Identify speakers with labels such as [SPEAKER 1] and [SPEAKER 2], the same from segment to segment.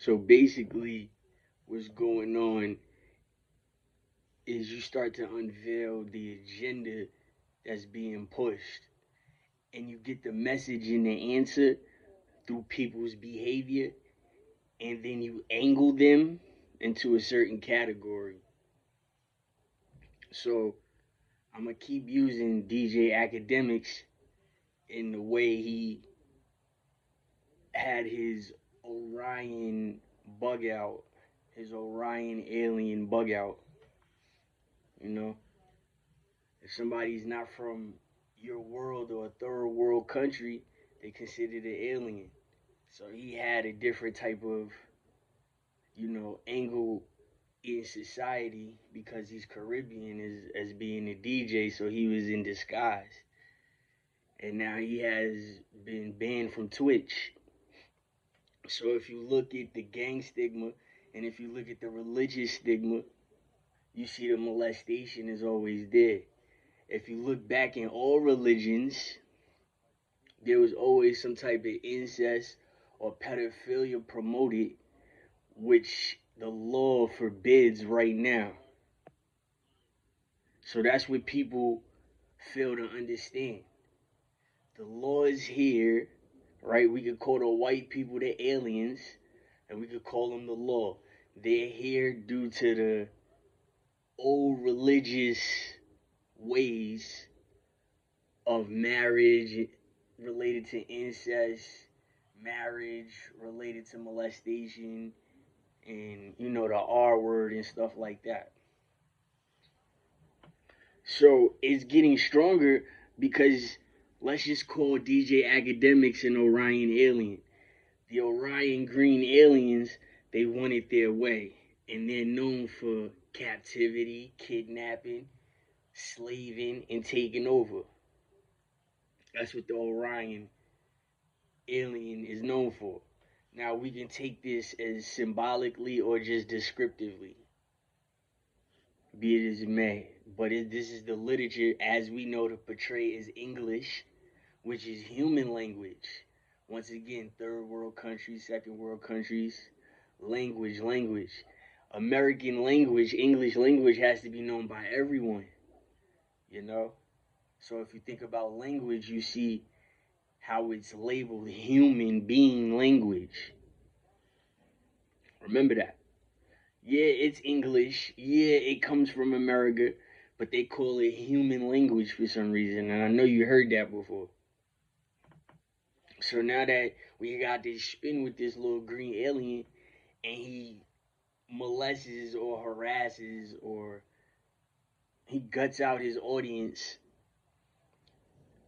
[SPEAKER 1] So basically, what's going on is you start to unveil the agenda that's being pushed, and you get the message and the answer through people's behavior, and then you angle them into a certain category. So I'm gonna keep using DJ Academics in the way he had his Orion bug out, his Orion alien bug out. You know, if somebody's not from your world or a third world country, they considered an alien. So he had a different type of, angle in society because he's Caribbean as being a DJ, so he was in disguise. And now he has been banned from Twitch. So if you look at the gang stigma and if you look at the religious stigma, you see the molestation is always there. If you look back in all religions, there was always some type of incest or pedophilia promoted, which the law forbids right now. So that's what people fail to understand. The law is here, right? We could call the white people the aliens, and we could call them the law. They're here due to the old religious ways of marriage related to incest, marriage related to molestation, and the R word and stuff like that. So it's getting stronger because let's just call DJ Academics an Orion alien. The Orion Green aliens, they want it their way. And they're known for captivity, kidnapping, slaving, and taking over. That's what the Orion alien is known for. Now we can take this as symbolically or just descriptively, be it as it may. But this is the literature as we know to portray as English, which is human language. Once again, third world countries, second world countries, language. American language, English language has to be known by everyone, you know? So if you think about language, you see how it's labeled human being language. Remember that. Yeah, it's English. Yeah, it comes from America, but they call it human language for some reason. And I know you heard that before. So now that we got this spin with this little green alien and he molests or harasses or he guts out his audience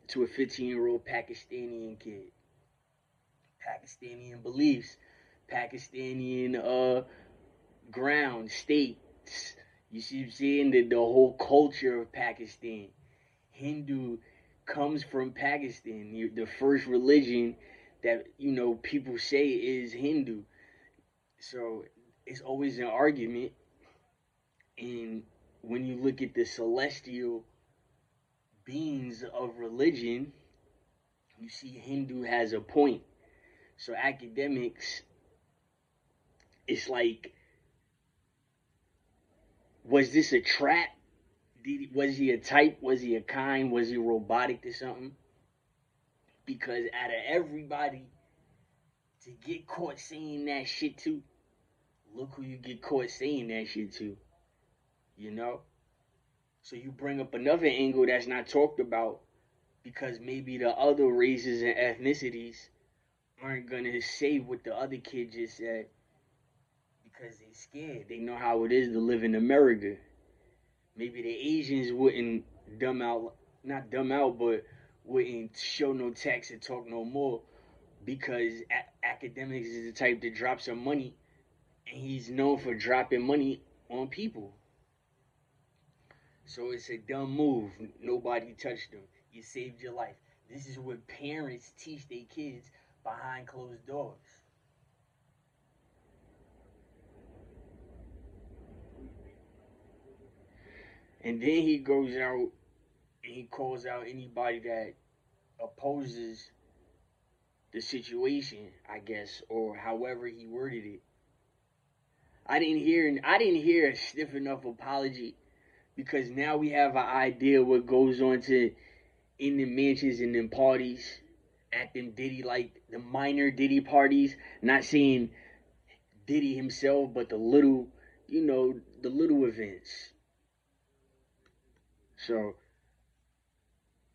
[SPEAKER 1] to a 15-year-old Pakistani kid. Pakistani beliefs, Pakistani ground, states. You see what I'm saying? The whole culture of Pakistan. Hindu comes from Pakistan. The first religion that, people say is Hindu. So it's always an argument. And when you look at the celestial beings of religion, you see Hindu has a point. So academics, it's like, was this a trap? Was he a type? Was he a kind? Was he robotic to something? Because out of everybody to get caught saying that shit to, look who you get caught saying that shit to, you know? So you bring up another angle that's not talked about because maybe the other races and ethnicities aren't gonna say what the other kid just said because they scared. They know how it is to live in America. Maybe the Asians wouldn't dumb out, not dumb out, but wouldn't show no text and talk no more because academics is the type to drop some money, and he's known for dropping money on people. So it's a dumb move. Nobody touched him. You saved your life. This is what parents teach their kids behind closed doors. And then he goes out and he calls out anybody that opposes the situation, I guess, or however he worded it. I didn't hear a stiff enough apology because now we have an idea what goes on to in the mansions and them parties at them Diddy, like the minor Diddy parties. Not saying Diddy himself, but the little, the little events. So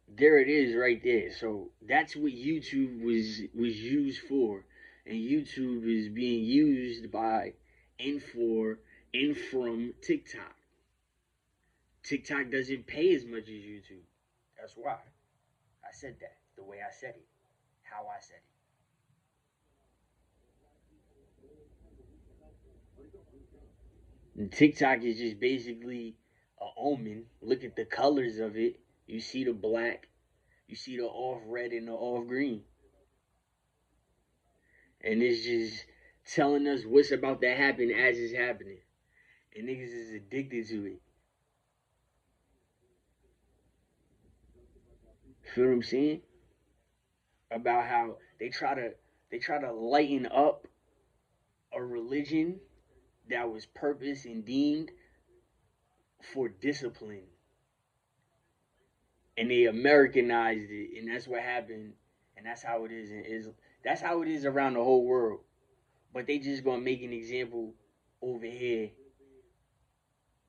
[SPEAKER 1] there it is right there. So that's what YouTube was used for, and YouTube is being used by and for and from TikTok. TikTok doesn't pay as much as YouTube. That's why I said that the way I said it, how I said it. And TikTok is just basically a omen. Look at the colors of it. You see the black, you see the off red and the off green, and it's just telling us what's about to happen as it's happening. And niggas is addicted to it. Feel what I'm saying? About how they try to lighten up a religion that was purpose and deemed for discipline. And they Americanized it, and that's what happened, and that's how it is that's how it is around the whole world. But they just gonna make an example over here,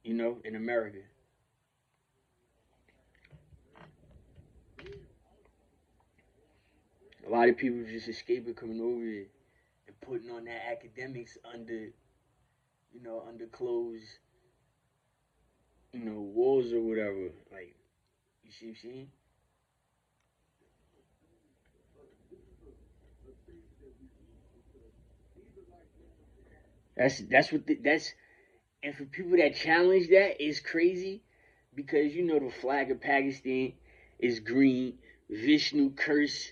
[SPEAKER 1] in America. A lot of people just escaping coming over here and putting on that academics under closed, walls or whatever. Like, you see what I'm saying? That's and for people that challenge that, it's crazy because the flag of Pakistan is green. Vishnu curse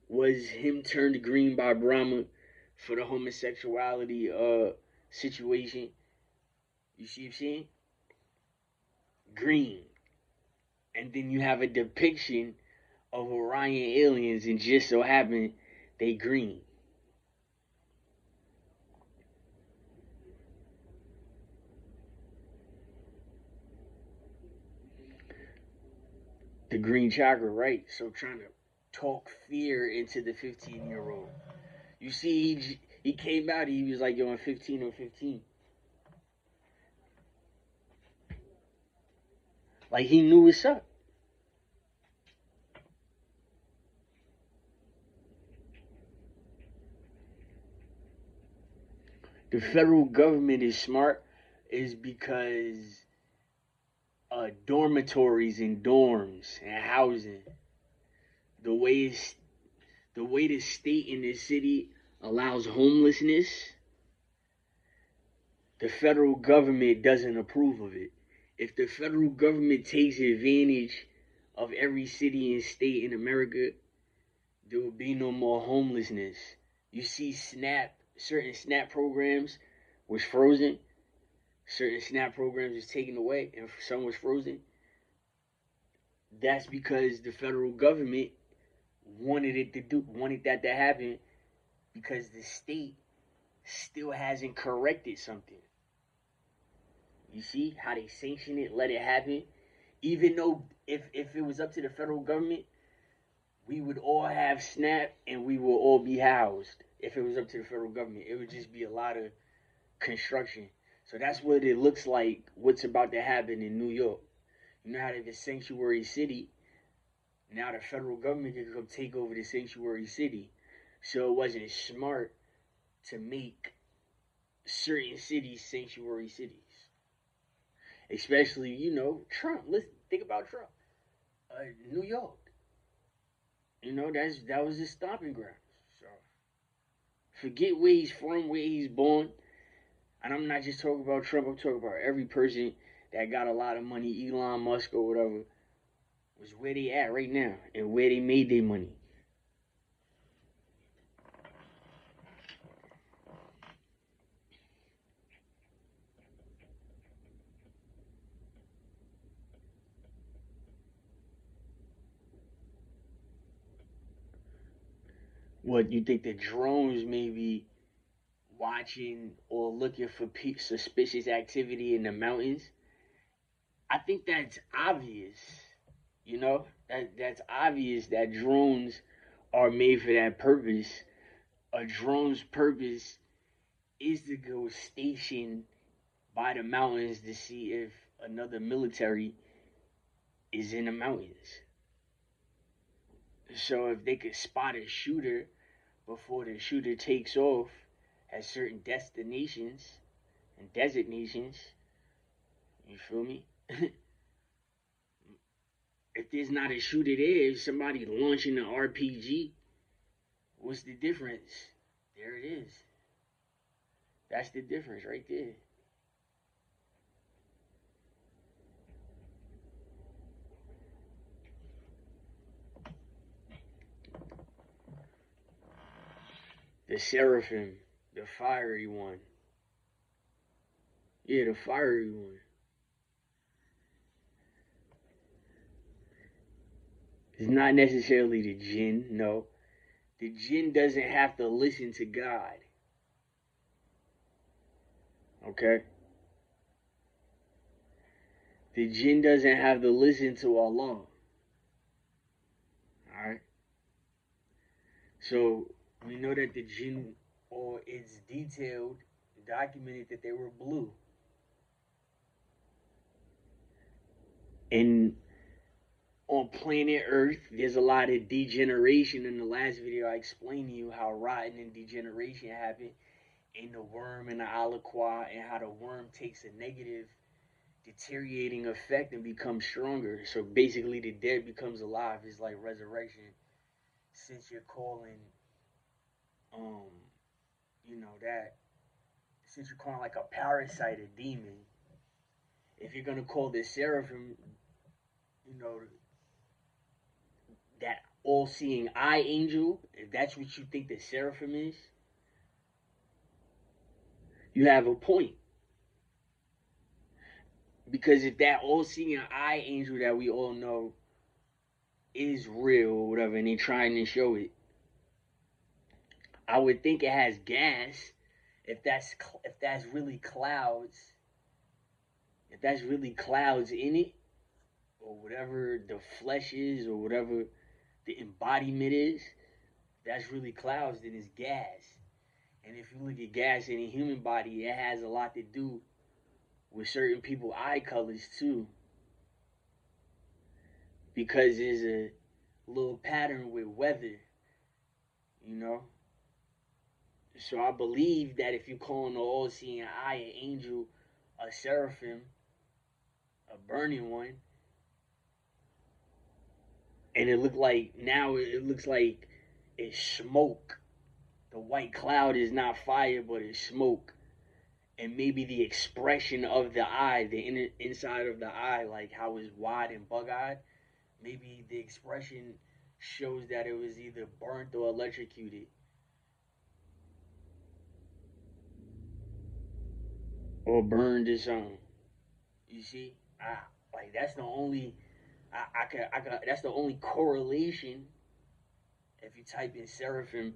[SPEAKER 1] was him turned green by Brahma for the homosexuality situation. You see what I'm saying? Green. And then you have a depiction of Orion aliens, and just so happen they green. The green chakra, right? So trying to talk fear into the 15-year-old. You see, he came out. He was like, "Yo, I'm 15 or 15." Like he knew what's up. The federal government is smart, is because dormitories and dorms and housing. The way the way the state in this city allows homelessness, the federal government doesn't approve of it. If the federal government takes advantage of every city and state in America, there will be no more homelessness. You see, certain SNAP programs was frozen, certain SNAP programs was taken away, and some was frozen. That's because the federal government wanted that to happen because the state still hasn't corrected something. You see how they sanction it, let it happen, even though if it was up to the federal government, we would all have SNAP and we will all be housed. If it was up to the federal government, it would just be a lot of construction. So that's what it looks like. What's about to happen in New York? You know how they the sanctuary city. Now the federal government can come take over the sanctuary city. So it wasn't smart to make certain cities sanctuary cities. Especially, Trump. Let's think about Trump. New York. That was his stomping ground. So forget where he's from, where he's born. And I'm not just talking about Trump, I'm talking about every person that got a lot of money, Elon Musk or whatever, was where they at right now and where they made their money. What you think the drones maybe watching or looking for suspicious activity in the mountains, I think that's obvious. You know, that's obvious that drones are made for that purpose. A drone's purpose is to go station by the mountains to see if another military is in the mountains. So if they could spot a shooter before the shooter takes off at certain destinations and designations, you feel me? If there's not a shooter there, if somebody launching an RPG, what's the difference? There it is. That's the difference right there. The Seraphim, the fiery one. Yeah, the fiery one. It's not necessarily the jinn, no. The jinn doesn't have to listen to God. Okay? The jinn doesn't have to listen to Allah. Alright? So we know that the jinn, or it's detailed, documented that they were blue. And on planet Earth, there's a lot of degeneration. In the last video, I explained to you how rotten and degeneration happened in the worm and the aliquot, and how the worm takes a negative deteriorating effect and becomes stronger. So basically, the dead becomes alive. It's like resurrection. Since you're calling, um, that, since you're calling like a parasite a demon, if you're gonna call the seraphim, you know, that all-seeing eye angel, if that's what you think the seraphim is, you have a point. Because if that all-seeing eye angel that we all know is real or whatever, and they're trying to show it, I would think it has gas. If that's really clouds, if that's really clouds in it, or whatever the flesh is, or whatever the embodiment is, that's really clouds, then it's gas. And if you look at gas in a human body, it has a lot to do with certain people eye colors too, because there's a little pattern with weather, you know. So I believe that if you call an all-seeing eye an angel, a seraphim, a burning one, and it looks like it's smoke. The white cloud is not fire, but it's smoke. And maybe the expression of the eye, the inside of the eye, like how it's wide and bug-eyed, maybe the expression shows that it was either burnt or electrocuted. Or burned or something. You see? Like that's the only that's the only correlation. If you type in seraphim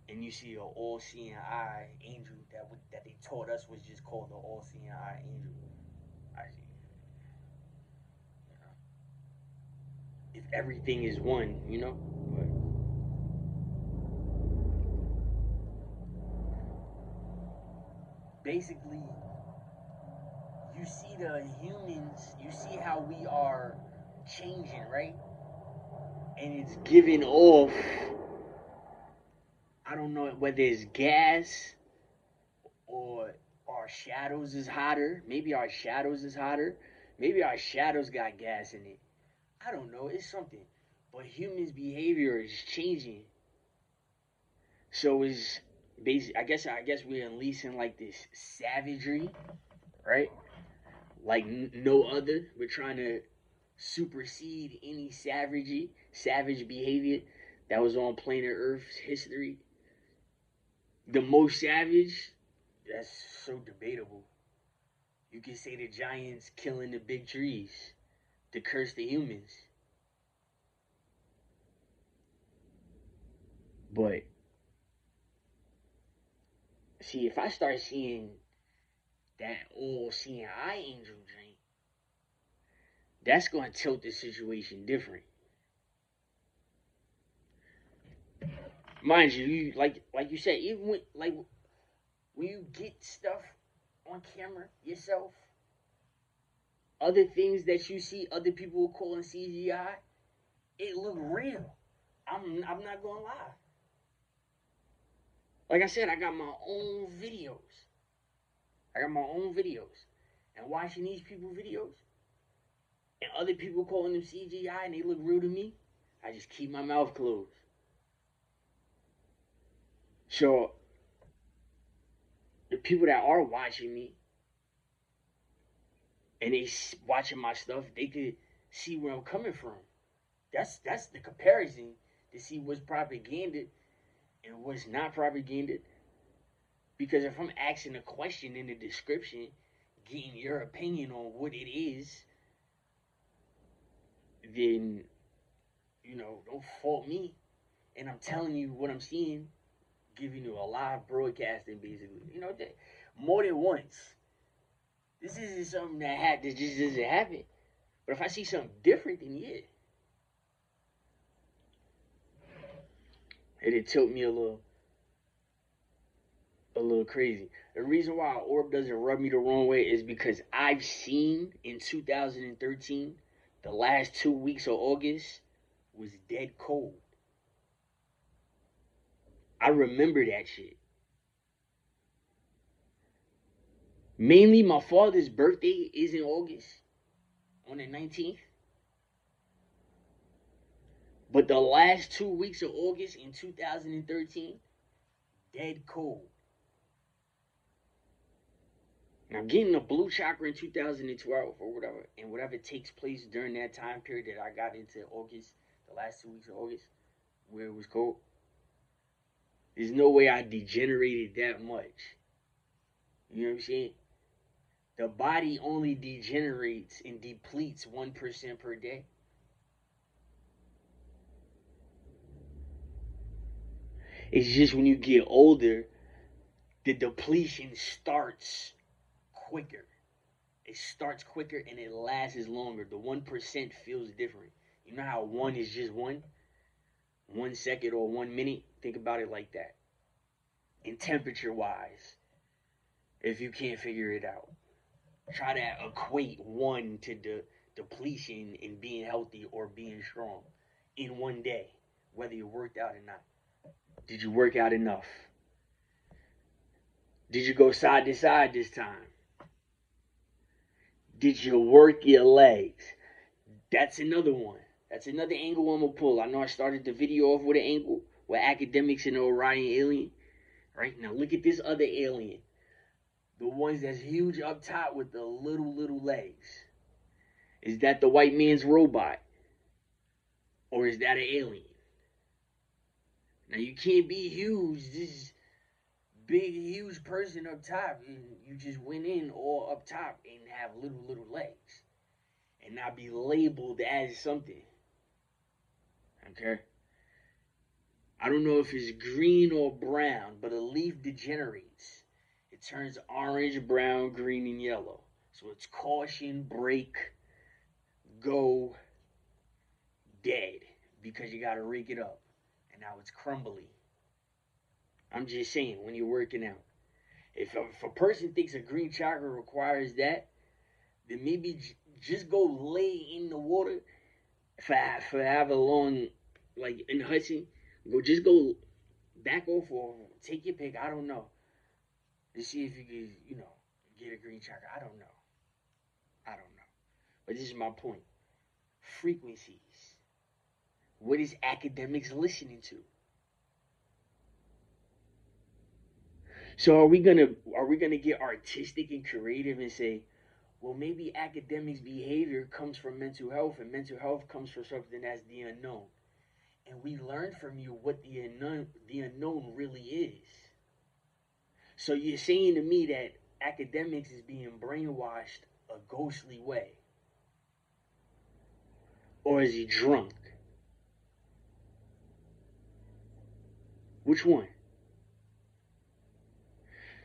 [SPEAKER 1] and you see an all-seeing eye angel, that they taught us was just called the all-seeing eye angel. I see. You know, if everything is one, But basically, you see the humans, you see how we are changing, right? And it's giving off, I don't know whether it's gas or our shadows is hotter. Maybe our shadows is hotter. Maybe our shadows got gas in it. I don't know. It's something. But humans' behavior is changing. So is basic. I guess we're unleashing like this savagery, right? Like no other. We're trying to supersede any savage behavior that was on planet Earth's history. The most savage, that's so debatable. You can say the giants killing the big trees to curse the humans. But See, if I start seeing that all-seeing eye angel drink, that's gonna tilt the situation different. Mind you, like you said, even when you get stuff on camera yourself, other things that you see other people calling CGI, it look real. I'm not gonna lie. Like I said, I got my own videos. I got my own videos. And watching these people videos and other people calling them CGI and they look real to me, I just keep my mouth closed. So the people that are watching me and they watching my stuff, they could see where I'm coming from. That's the comparison to see what's propaganda and what's not propaganda. Because if I'm asking a question in the description, getting your opinion on what it is, then don't fault me. And I'm telling you what I'm seeing, giving you a live broadcasting basically. More than once. This isn't something that just doesn't happen. But if I see something different, then yeah, it'd tilt me a little crazy. The reason why Orb doesn't rub me the wrong way is because I've seen in 2013, the last 2 weeks of August was dead cold. I remember that shit. Mainly, my father's birthday is in August, on the 19th. But the last 2 weeks of August in 2013, dead cold. Now, getting the blue chakra in 2012 or whatever, and whatever takes place during that time period that I got into August, the last 2 weeks of August, where it was cold, there's no way I degenerated that much. You know what I'm saying? The body only degenerates and depletes 1% per day. It's just when you get older, the depletion starts quicker. It starts quicker and it lasts longer. The 1% feels different. You know how one is just 1 second or 1 minute? Think about it like that. And temperature wise, if you can't figure it out, try to equate one to the depletion in being healthy or being strong in one day, whether you worked out or not. Did you work out enough? Did you go side to side this time? Did you work your legs? That's another one. That's another angle I'm gonna pull. I know I started the video off with an angle with academics and the Orion alien. Right now, look at this other alien. The ones that's huge up top with the little legs. Is that the white man's robot? Or is that an alien? Now you can't be huge, this big huge person up top, and you just went in all up top and have little legs. And not be labeled as something. Okay? I don't know if it's green or brown, but a leaf degenerates. It turns orange, brown, green, and yellow. So it's caution, break, go, dead. Because you gotta rake it up. And now it's crumbly. I'm just saying, when you're working out. If a person thinks a green chakra requires that, then maybe just go lay in the water for however long, like in Hudson. Just go back off or take your pick. I don't know. To see if you can, get a green chakra. I don't know. I don't know. But this is my point. Frequencies. What is academics listening to? So are we gonna get artistic and creative and say, well, maybe academics' behavior comes from mental health, and mental health comes from something that's the unknown, and we learn from you what the unknown really is. So you're saying to me that academics is being brainwashed a ghostly way, or is he drunk? Which one?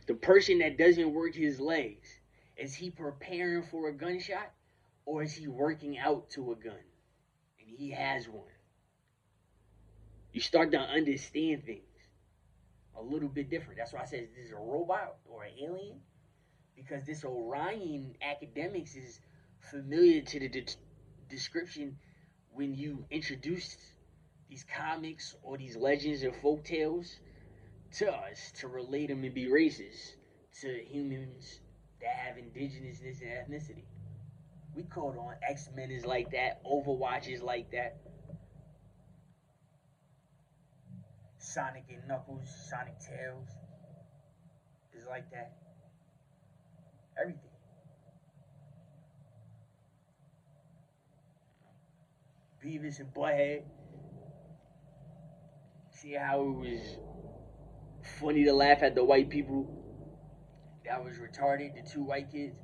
[SPEAKER 1] The person that doesn't work his legs, is he preparing for a gunshot or is he working out to a gun? And he has one. You start to understand things a little bit different. That's why I said this is a robot or an alien, because this Orion academics is familiar to the description when you introduce these comics or these legends or folk tales to us to relate them and be racist to humans that have indigenousness and ethnicity. We called on X-Men is like that, Overwatch is like that, Sonic and Knuckles, Sonic Tails is like that. Everything. Beavis and Butthead. See how it was funny to laugh at the white people that was retarded, the two white kids.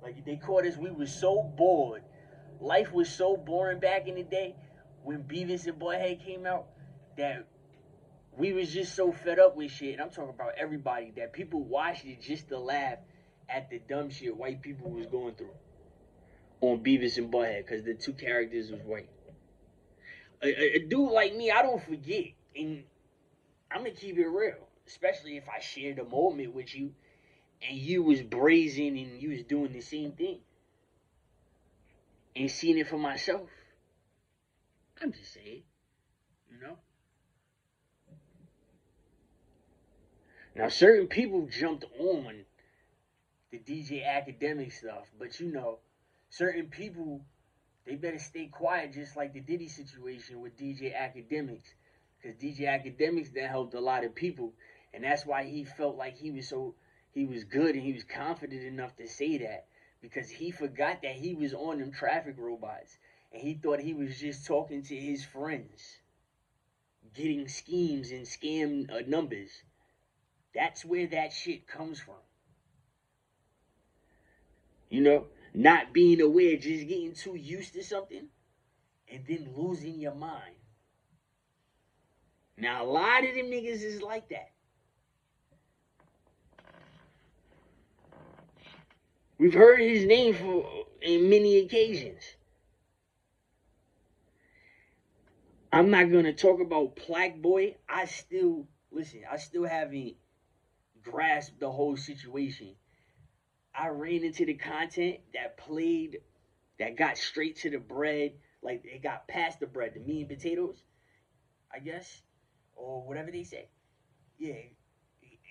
[SPEAKER 1] Like they caught us, we were so bored. Life was so boring back in the day when Beavis and Butthead came out that we was just so fed up with shit. And I'm talking about everybody, that people watched it just to laugh at the dumb shit white people was going through on Beavis and Butthead because the two characters was white. A dude like me, I don't forget, and I'm gonna keep it real, especially if I shared a moment with you and you was brazen and you was doing the same thing and seeing it for myself. I'm just saying, you know. Now, certain people jumped on the DJ Academic stuff, but you know, certain people, they better stay quiet, just like the Diddy situation with DJ Academics, because DJ Academics that helped a lot of people, and that's why he felt like he was good and he was confident enough to say that, because he forgot that he was on them traffic robots, and he thought he was just talking to his friends, getting schemes and scam numbers. That's where that shit comes from. You know, not being aware, just getting too used to something and then losing your mind. Now, a lot of them niggas is like that. We've heard his name in many occasions. I'm not going to talk about Plaque Boy. I still haven't grasped the whole situation. I ran into the content that got straight to the bread, like it got past the bread, the meat and potatoes, I guess, or whatever they say. Yeah,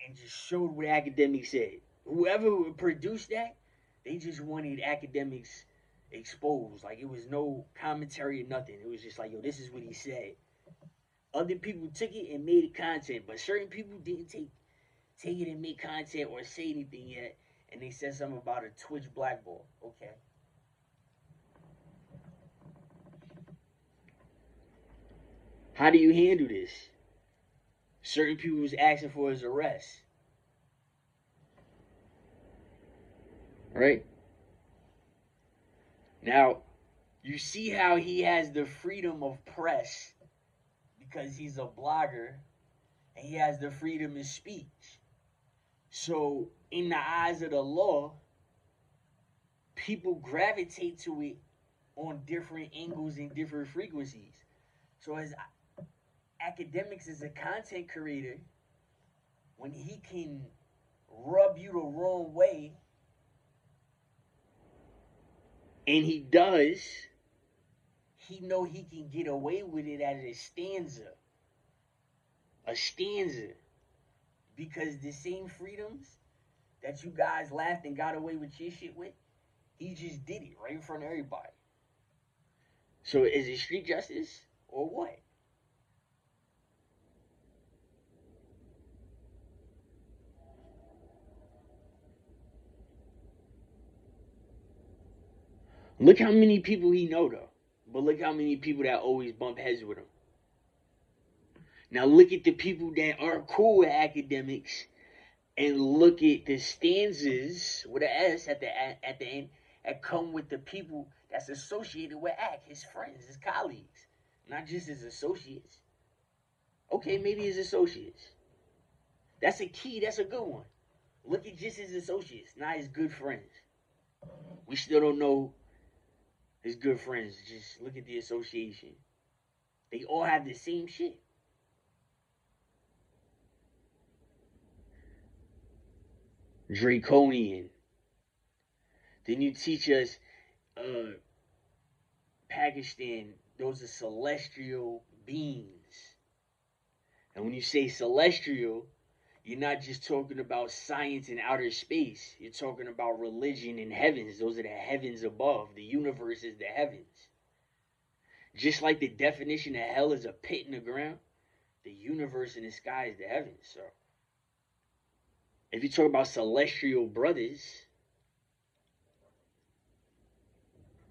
[SPEAKER 1] and just showed what academics said. Whoever produced that, they just wanted academics exposed. Like it was no commentary or nothing. It was just like, yo, this is what he said. Other people took it and made it content, but certain people didn't take it and make content or say anything yet. And they said something about a Twitch blackball. Okay. How do you handle this? Certain people was asking for his arrest. Right? Now, you see how he has the freedom of press because he's a blogger and he has the freedom of speech. So, in the eyes of the law, people gravitate to it on different angles and different frequencies. So, as academics as a content creator, when he can rub you the wrong way, and he does, he know he can get away with it as a stanza, because the same freedoms that you guys laughed and got away with your shit with, he just did it right in front of everybody. So is it street justice or what? Look how many people he know though. But look how many people that always bump heads with him. Now look at the people that are cool with academics, and look at the stanzas with an S at the end that come with the people that's associated with Ack, his friends, his colleagues, not just his associates. Okay, maybe his associates. That's a key. That's a good one. Look at just his associates, not his good friends. We still don't know his good friends. Just look at the association. They all have the same shit. Draconian. Then you teach us Pakistan, those are celestial beings. And when you say celestial, you're not just talking about science and outer space. You're talking about religion and heavens. Those are the heavens above. The universe is the heavens. Just like the definition of hell is a pit in the ground, the universe in the sky is the heavens. So if you talk about celestial brothers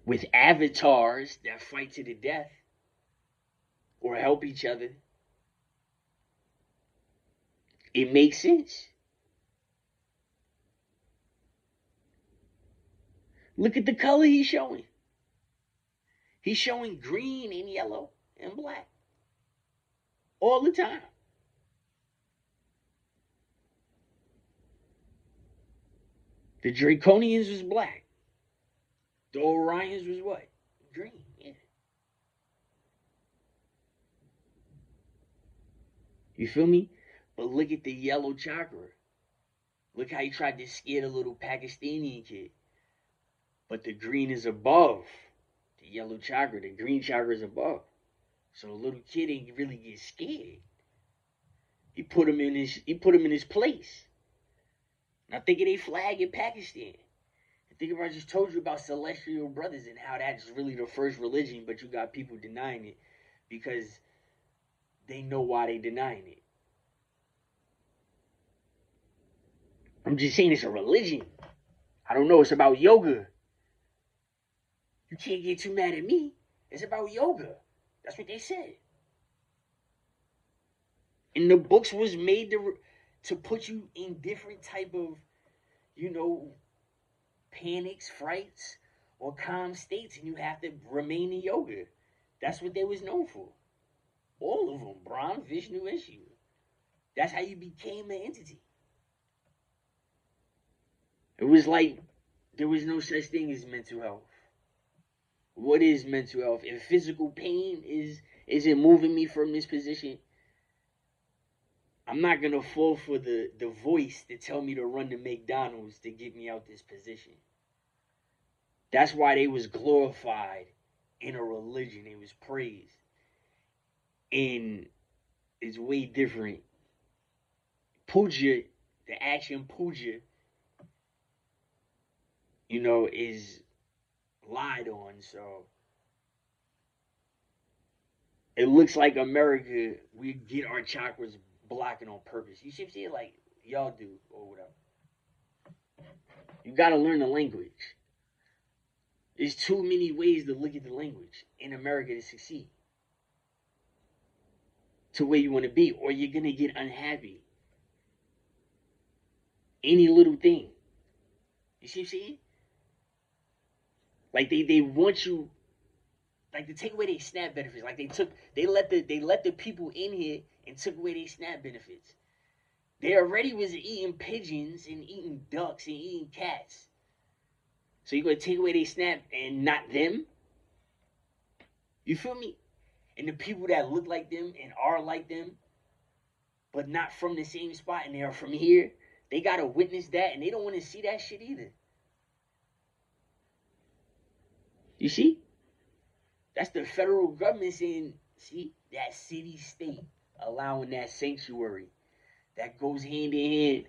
[SPEAKER 1] with avatars that fight to the death or help each other, it makes sense. Look at the color he's showing. He's showing green and yellow and black all the time. The Draconians was black. The Orions was what? Green, yeah. You feel me? But look at the yellow chakra. Look how he tried to scare the little Pakistani kid. But the green is above the yellow chakra. The green chakra is above. So the little kid ain't really get scared. He put him in his place. Now think of their flag in Pakistan. And think of what I just told you about celestial brothers and how that's really the first religion, but you got people denying it because they know why they denying it. I'm just saying it's a religion. I don't know, it's about yoga. You can't get too mad at me. It's about yoga. That's what they said. And the books was made to put you in different type of, panics, frights, or calm states, and you have to remain in yoga. That's what they was known for. All of them, Brahm, Vishnu, and Shiva. That's how you became an entity. It was like there was no such thing as mental health. What is mental health? If physical pain isn't moving me from this position, I'm not gonna fall for the voice to tell me to run to McDonald's to get me out this position. That's why they was glorified in a religion. They was praised. And it's way different. Puja, the action puja, is lied on. So it looks like America, we get our chakras blocking on purpose. You should see it like y'all do or whatever. You gotta learn the language. There's too many ways to look at the language in America to succeed. To where you want to be, or you're gonna get unhappy. Any little thing. You see what I'm saying? Like they want you, like to take away their SNAP benefits. Like they let the people in here and took away their SNAP benefits. They already was eating pigeons and eating ducks and eating cats. So you're gonna take away their SNAP and not them? You feel me? And the people that look like them and are like them, but not from the same spot and they are from here, they gotta witness that and they don't want to see that shit either. You see? That's the federal government saying, see, that city state allowing that sanctuary that goes hand in hand